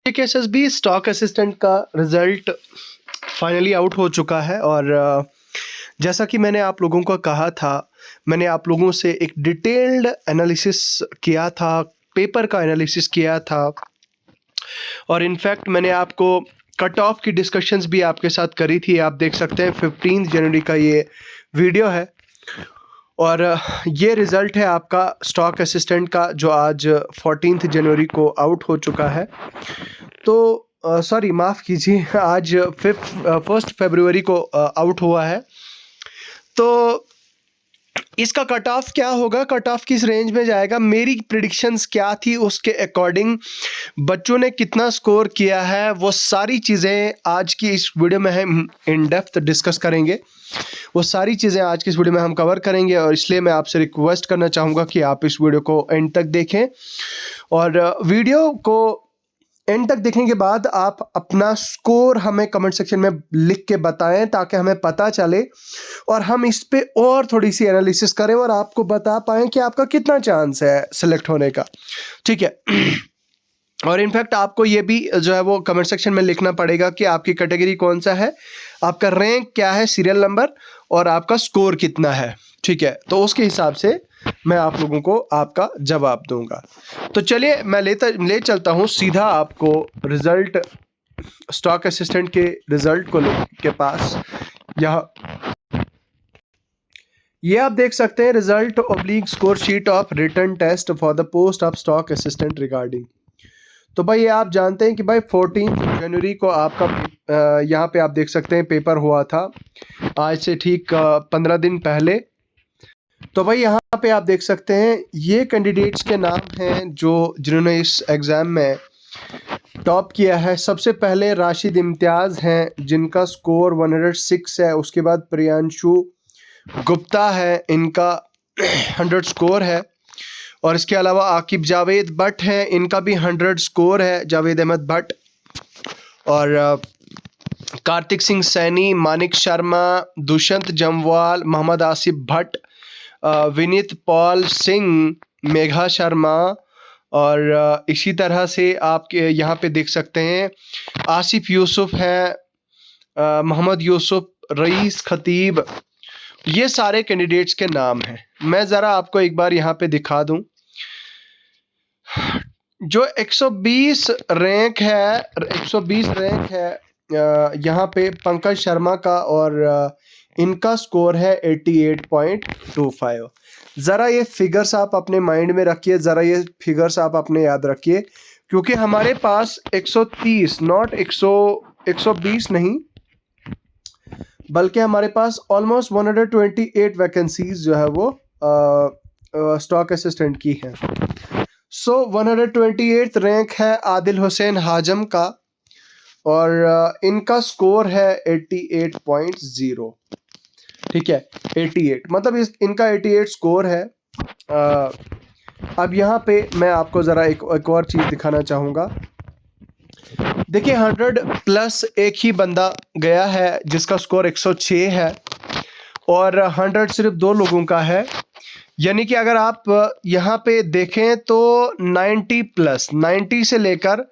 एक SSB stock assistant का result finally out हो चुका है और जैसा कि मैंने आप लोगों को कहा था, मैंने आप लोगों से एक डिटेल्ड एनालिसिस किया था, पेपर का एनालिसिस किया था और इनफैक्ट मैंने आपको कट ऑफ की डिस्कशंस भी आपके साथ करी थी। आप देख सकते हैं 15 जनवरी का ये वीडियो है और ये रिज़ल्ट है आपका स्टॉक असिस्टेंट का जो आज 14 जनवरी को आउट हो चुका है। तो सॉरी माफ़ कीजिए, आज 1 फरवरी को आउट हुआ है। तो इसका कट ऑफ क्या होगा, कट ऑफ किस रेंज में जाएगा, मेरी प्रिडिक्शंस क्या थी, उसके अकॉर्डिंग बच्चों ने कितना स्कोर किया है, वो सारी चीज़ें आज की इस वीडियो में हम इन डेप्थ डिस्कस करेंगे। वो सारी चीज़ें आज की इस वीडियो में हम कवर करेंगे और इसलिए मैं आपसे रिक्वेस्ट करना चाहूँगा कि आप इस वीडियो को एंड तक देखें और वीडियो को एंड तक देखने के बाद आप अपना स्कोर हमें कमेंट सेक्शन में लिख के बताएं ताकि हमें पता चले और हम इस पे और थोड़ी सी एनालिसिस करें और आपको बता पाएं कि आपका कितना चांस है सिलेक्ट होने का। ठीक है। और इनफैक्ट आपको ये भी जो है वो कमेंट सेक्शन में लिखना पड़ेगा कि आपकी कैटेगरी कौन सा है, आपका रैंक क्या है, सीरियल नंबर और आपका स्कोर कितना है। ठीक है, तो उसके हिसाब से मैं आप लोगों को आपका जवाब दूंगा। तो चलिए मैं ले चलता हूँ सीधा आपको रिजल्ट, स्टॉक असिस्टेंट के रिजल्ट को के पास। ये आप देख सकते हैं result oblique score sheet of written test for the post of stock assistant regarding. तो भाई ये आप जानते हैं कि भाई 14 जनवरी को आपका यहाँ पे आप देख सकते हैं पेपर हुआ था, आज से ठीक 15 दिन पहले। तो भाई यहाँ पे आप देख सकते हैं ये कैंडिडेट्स के नाम हैं जो जिन्होंने इस एग्ज़ाम में टॉप किया है। सबसे पहले राशिद इम्तियाज़ हैं जिनका स्कोर 106 है। उसके बाद प्रियांशु गुप्ता है, इनका 100 स्कोर है। और इसके अलावा आकिब जावेद भट्ट हैं, इनका भी 100 स्कोर है, जावेद अहमद भट्ट। और कार्तिक सिंह सैनी, मानिक शर्मा, दुष्यंत जमवाल, मोहम्मद आसिफ भट्ट, विनीत पॉल सिंह, मेघा शर्मा और इसी तरह से आपके यहाँ पे देख सकते हैं आसिफ यूसुफ हैं, मोहम्मद यूसुफ, रईस खतीब, ये सारे कैंडिडेट्स के नाम हैं। मैं ज़रा आपको एक बार यहाँ पे दिखा दूँ जो 120 रैंक है, 120 रैंक है यहाँ पे पंकज शर्मा का और इनका स्कोर है 88.25। ज़रा ये फिगर्स आप अपने माइंड में रखिए, ज़रा ये फिगर्स आप अपने याद रखिए क्योंकि हमारे पास 130 नॉट 120 नहीं बल्कि हमारे पास ऑलमोस्ट 128 वैकेंसीज जो है वो स्टॉक असिस्टेंट की है। सो 128 रैंक है आदिल हुसैन हाजम का और इनका स्कोर है 88.0। ठीक है, 88 मतलब इनका 88 स्कोर है। अब यहाँ पे मैं आपको ज़रा एक और चीज़ दिखाना चाहूँगा। देखिए 100 प्लस एक ही बंदा गया है जिसका स्कोर 106 है और 100 सिर्फ 2 लोगों का है। यानी कि अगर आप यहाँ पे देखें तो 90 प्लस, 90 से लेकर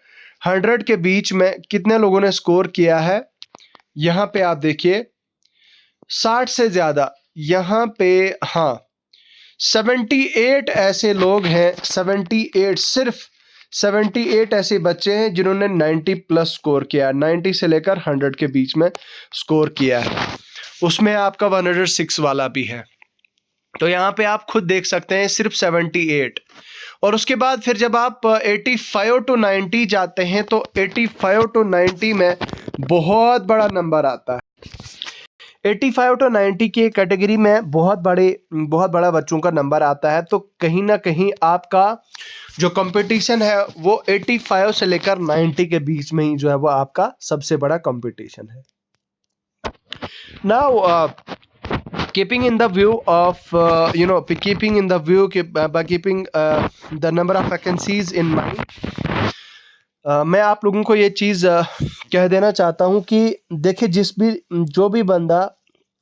100 के बीच में कितने लोगों ने स्कोर किया है, यहाँ पे आप देखिए 60 से ज़्यादा, यहाँ पे हाँ 78 ऐसे लोग हैं, 78 सिर्फ 78 ऐसे बच्चे हैं जिन्होंने 90 प्लस स्कोर किया, 90 से लेकर 100 के बीच में स्कोर किया है। उसमें आपका 106 वाला भी है। तो यहाँ पे आप खुद देख सकते हैं सिर्फ 78। और उसके बाद फिर जब आप 85 to 90 जाते हैं तो 85 to 90 में बहुत बड़ा नंबर आता है। 85 to 90 की कैटेगरी में बहुत बड़ा बच्चों का नंबर आता है। तो कहीं ना कहीं आपका जो कंपटीशन है वो 85 से लेकर 90 के बीच में ही जो है वो आपका सबसे बड़ा कंपटीशन है। Now keeping in the view of keeping the number of vacancies in mind, मैं आप लोगों को ये चीज़ कह देना चाहता हूँ कि देखिए जो भी बंदा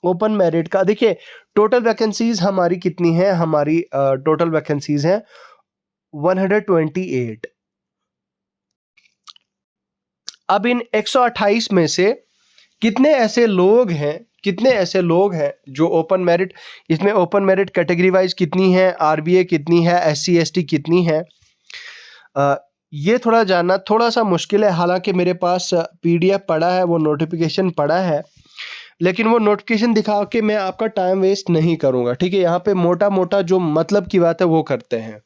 ओपन मेरिट का, देखिए टोटल वैकेंसीज हमारी कितनी है, हमारी टोटल वैकेंसीज हैं 128। अब इन 128 में से कितने ऐसे लोग हैं जो ओपन मेरिट, इसमें ओपन मेरिट कैटेगरी वाइज कितनी है, आरबीए कितनी है, एससी एसटी कितनी है, ये थोड़ा जानना थोड़ा सा मुश्किल है। हालांकि मेरे पास पीडीएफ पड़ा है, वो नोटिफिकेशन पड़ा है, लेकिन वो नोटिफिकेशन दिखा के मैं आपका टाइम वेस्ट नहीं करूंगा, ठीक है। यहाँ पे मोटा मोटा जो मतलब की बात है वो करते हैं।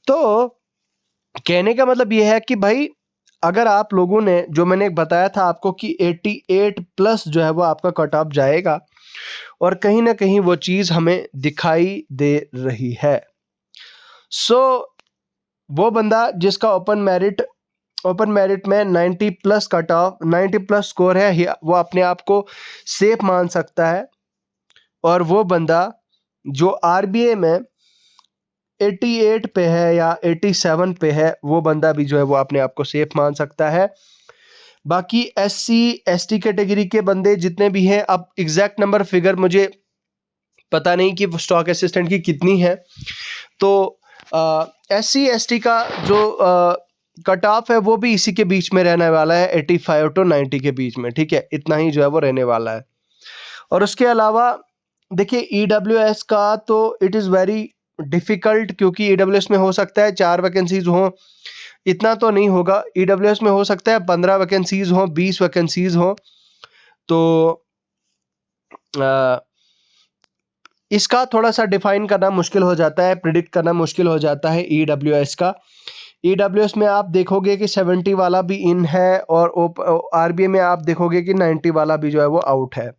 तो कहने का मतलब ये है कि भाई अगर आप लोगों ने, जो मैंने बताया था आपको कि 88 प्लस जो है वो आपका कट ऑफ जाएगा, और कहीं ना कहीं वो चीज़ हमें दिखाई दे रही है। वो बंदा जिसका ओपन मेरिट में 90 plus cut off, 90 plus score है, वो अपने आप को सेफ मान सकता है। और वो बंदा जो आरबीए में 88 पे है या 87 पे है, वो बंदा भी जो है वो अपने आप को सेफ मान सकता है। बाकी एससी एसटी कैटेगरी के बंदे जितने भी हैं, अब एग्जैक्ट नंबर फिगर मुझे पता नहीं कि स्टॉक असिस्टेंट की कितनी है, तो एससी एसटी का जो कट ऑफ है वो भी इसी के बीच में रहने वाला है, 85 to 90 के बीच में, ठीक है, इतना ही जो है वो रहने वाला है। और उसके अलावा देखिए ईडब्ल्यूएस का तो इट इज़ वेरी डिफ़िकल्ट, क्योंकि ईडब्ल्यूएस में हो सकता है 4 वैकेंसीज हों, इतना तो नहीं होगा। ईडब्ल्यूएस में हो सकता है 15 वैकेंसीज हों, 20 वैकेंसीज हों, तो इसका थोड़ा सा डिफाइन करना मुश्किल हो जाता है, प्रिडिक्ट करना मुश्किल हो जाता है ईडब्ल्यूएस का। ईडब्ल्यूएस में आप देखोगे कि 70 वाला भी इन है, और आरबीए में आप देखोगे कि 90 वाला भी जो है वो आउट है।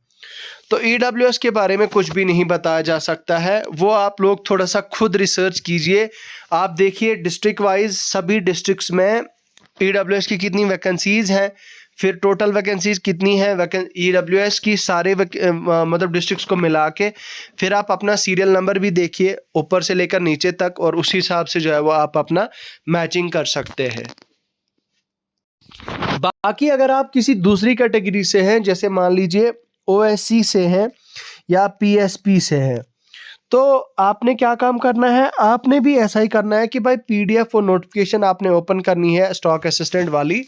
तो ईडब्ल्यूएस के बारे में कुछ भी नहीं बताया जा सकता है, वो आप लोग थोड़ा सा खुद रिसर्च कीजिए। आप देखिए डिस्ट्रिक्ट वाइज सभी डिस्ट्रिक्ट्स में ईडब्ल्यूएस की कितनी वैकेंसीज हैं, फिर टोटल वैकेंसीज कितनी है ईडब्ल्यूएस की, सारे मतलब डिस्ट्रिक्ट्स को मिला के फिर आप अपना सीरियल नंबर भी देखिए ऊपर से लेकर नीचे तक, और उसी हिसाब से जो है वो आप अपना मैचिंग कर सकते हैं। बाकी अगर आप किसी दूसरी कैटेगरी से हैं, जैसे मान लीजिए ओएससी से हैं या पीएसपी से हैं, तो आपने क्या काम करना है, आपने भी ऐसा ही करना है कि भाई पीडीएफ और नोटिफिकेशन आपने ओपन करनी है स्टॉक असिस्टेंट वाली,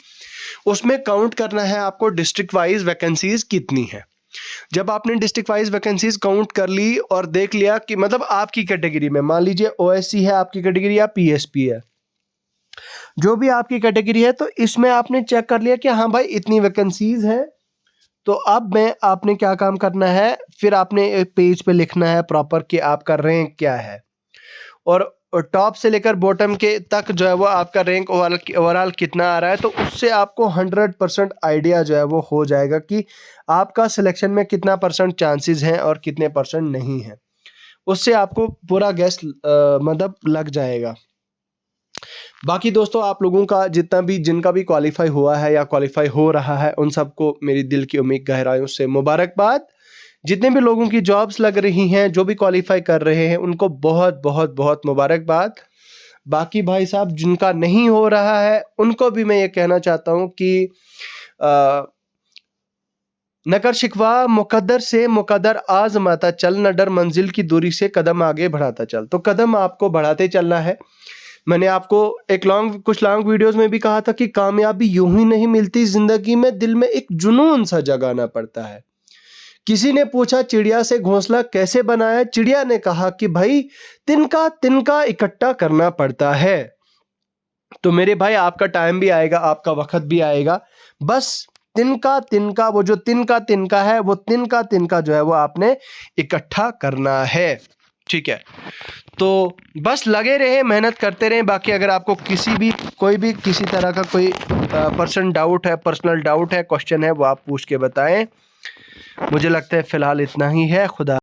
उसमें काउंट करना है आपको डिस्ट्रिक्ट वाइज वैकेंसीज कितनी है। जब आपने डिस्ट्रिक्ट वाइज वैकेंसीज काउंट कर ली और देख लिया कि मतलब आपकी कैटेगरी में, मान लीजिए ओएससी है आपकी कैटेगरी या पीएसपी है, जो भी आपकी कैटेगरी है, तो इसमें आपने चेक कर लिया कि हाँ भाई इतनी वैकेंसीज है, तो अब में आपने क्या काम करना है, फिर आपने एक पेज पे लिखना है प्रॉपर कि आपका रैंक क्या है, और टॉप से लेकर बॉटम के तक जो है वो आपका रैंक ओवरऑल कितना आ रहा है। तो उससे आपको 100% आइडिया जो है वो हो जाएगा कि आपका सिलेक्शन में कितना परसेंट चांसेस हैं और कितने परसेंट नहीं है, उससे आपको पूरा गैस मतलब लग जाएगा। बाकी दोस्तों आप लोगों का जिनका भी क्वालिफाई हुआ है या क्वालिफाई हो रहा है, उन सबको मेरी दिल की उम्मीद गहराइयों से मुबारकबाद। जितने भी लोगों की जॉब्स लग रही हैं, जो भी क्वालिफाई कर रहे हैं, उनको बहुत बहुत बहुत मुबारकबाद। बाकी भाई साहब जिनका नहीं हो रहा है, उनको भी मैं ये कहना चाहता हूँ कि नकर शिकवा मुकद्दर से मुकद्दर आजमाता चल, न डर मंजिल की दूरी से कदम आगे बढ़ाता चल। तो कदम आपको बढ़ाते चलना है। मैंने आपको कुछ लॉन्ग वीडियोस में भी कहा था कि कामयाबी यूं ही नहीं मिलती, जिंदगी में दिल में एक जुनून सा जगाना पड़ता है। किसी ने पूछा चिड़िया से घोंसला कैसे बनाया, चिड़िया ने कहा कि भाई तिनका तिनका इकट्ठा करना पड़ता है। तो मेरे भाई आपका टाइम भी आएगा, आपका वक्त भी आएगा, बस तिनका तिनका, वो जो तिनका तिनका है, वो तिनका तिनका जो है वो आपने इकट्ठा करना है, ठीक है। तो बस लगे रहे, मेहनत करते रहें। बाकी अगर आपको कोई भी किसी तरह का कोई पर्सनल डाउट है, क्वेश्चन है, वो आप पूछ के बताएं। मुझे लगता है फ़िलहाल इतना ही है। खुदा